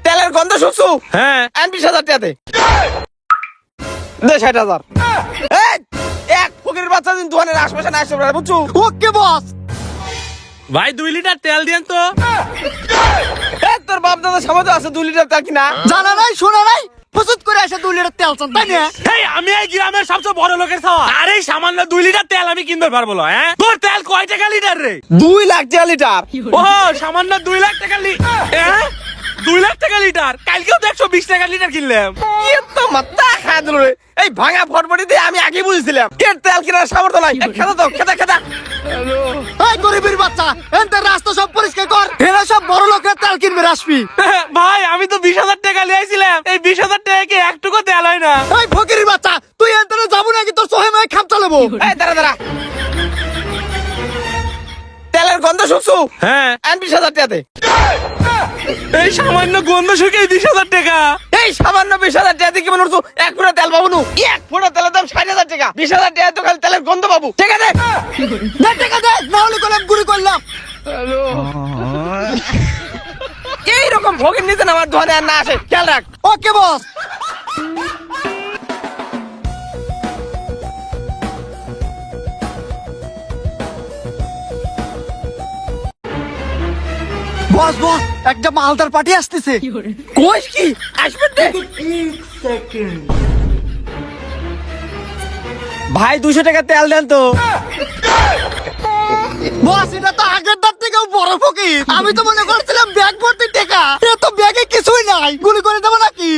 তেলের গন্ধ শুকছু? হ্যাঁ 20,000 টাকাতে দে 60,000। এক ফকির বাচ্চা দিন দোকানের আশপাশে না আসতে পারে, বুঝছো? ওকে বস। ভাই 2 লিটার তেল দেন তো। তোর বাপ দাদা সামনে আছে 2 লিটার তেল কিনা? জানা নাই শোনা নাই, প্রস্তুত করে আসে 2 লিটার তেল চান, তাই না? এই আমি এই গ্রামের সবচেয়ে বড় লোকের ছাওয়া, আরে সামান্য 2 লিটার তেল আমি কিনতে পারবো না। হ্যাঁ তোর তেল কয় টাকা লিটার রে? 2 লাখ টাকা লিটার। ও সামান্য 2 লাখ টাকা লিটার। 2 লাখ টাকা লিটার, কালকেও তো 120 টাকা লিটার কিনলাম। তো মাথা খায় দিল রে। এই ভাঙা ফটফটিতে আমি আগে বুঝছিলাম এর তেল কেনার সামর্থ্য নাই। খেদা তো খেদা খেদা। এই গরিবের বাচ্চা, এনতে রাস্তা সব পরিষ্কার কর, এরা সব বড় লোকের তেল কিনবে আসবি। ভাই আমি তো 20,000 টাকা লিয়েছিলাম, এই 20,000 টাকা কি একটুকু তেল হয় না? এই ফকিরের বাচ্চা, তুই এনতে যাবো নাকি তোর সহে ময়ে খাপ চালাবো? এই দাঁড়া দাঁড়া, তেলের গন্ধ শুকছু? হ্যাঁ 20,000 টাকাতে এই সামান্য গন্ধ শুকে 20,000 টাকা। এই সামান্য 20,000 টাকা দিয়ে কি মনে করছো এক ফুটা তেল পাবো নু? এক ফুটা তেলের দাম 60,000 টাকা। 20,000 টাকা তো খালি তেলের গন্ধ পাবো। ঠিক আছে দে টাকা দে, না হলে কলম গুলি করলাম। এইরকম ভোগের নিতে না আমার দোকানে আর না আসে, খেয়াল রাখ। ওকে বস। বস বস, একটা মালদার পার্টি আসতেছে। কোষ কি আসবে দে। ভাই 200 টাকা তেল দেন তো। বস এটা তো আগের দাঁত থেকেও বড় ফকির, আমি তো মনে করছিলাম ব্যাগ ভর্তি টাকা, এ তো ব্যাগে কিছুই নাই, গুলি করে দেবো নাকি?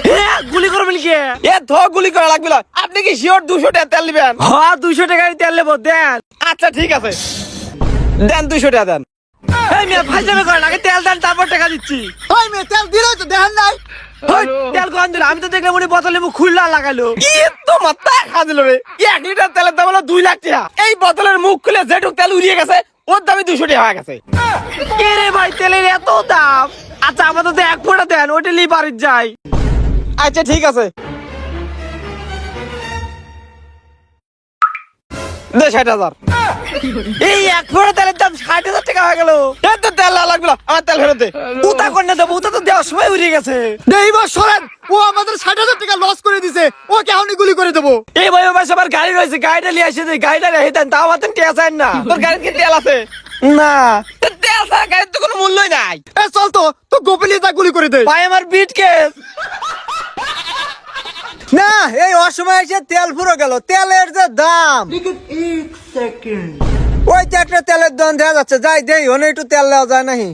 হ্যাঁ গুলি করবেন কি? এ ধ গুলি করা লাগবে না। আপনি কি শিওর 200 টাকা তেল নেবেন? হ্যাঁ 200 টাকার তেল নেবো, দেন। আচ্ছা ঠিক আছে, দেন 200 টাকা দেন। এই মিয়া ফাইজলামি করেন, আগে তেল দেন তারপর টাকা দিচ্ছি। ওই মেয়ে তেল দিলই তো দেখেন নাই? ওই, তেল কোন দিল? আমি তো দেখলাম উনি বোতলে মুখ খুললা লাগালো। কি তো মাথা খা দিল রে। 1 লিটার তেলের দাম হলো 2 লাখ টাকা। এই বোতলের মুখ খুলে যেটুক তেল উড়িয়ে গেছে ওর দামই 200 টাকা হয়ে গেছে। কে রে ভাই তেলের এত দাম? আচ্ছা আপাতত 1 ফোঁটা দেন, ওইটা নিয়ে বাড়ির যাই। আচ্ছা ঠিক আছে, দে 60,000। এই 1 ফোঁটা তেলের দাম 60,000 টাকা হয়ে গেল। এ তো তেল না লাগবে না, আমার তেল ফেরত দে। উতা করে দেবো, উতা তো দেওয়ার সময় উড়িয়ে গেছে। দেই বস সরেন, ও আমাদের 60,000 টাকা লস করে দিছে, ওকে এখনই গুলি করে দেবো। এই ভাই ভাই সবার গাড়ি রয়েছে, গাড়িটা নিয়ে আসে দে, গাড়িটা রেখে দেন, তাও আমাদের কে আছেন না। তোর গাড়ির কি তেল আছে? না তো তেল ছাড়া গাড়ির তো কোনো মূল্যই নাই। এ চল তো, তো গোপনীয় তা গুলি করে দে। ভাই আমার বিট কেস। না এই অসময় এসে তেল ফুরো গেল, তেলের যে দাম। ওই তো একটা তেলের দাম দেখা যাচ্ছে, যাই দেই ওনে একটু তেল দেওয়া যায় নাহি।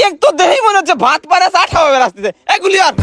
এক তো দেখেই মনে হচ্ছে ভাত পারে চা খাওয়া রাস্তাতে। এগুলি আর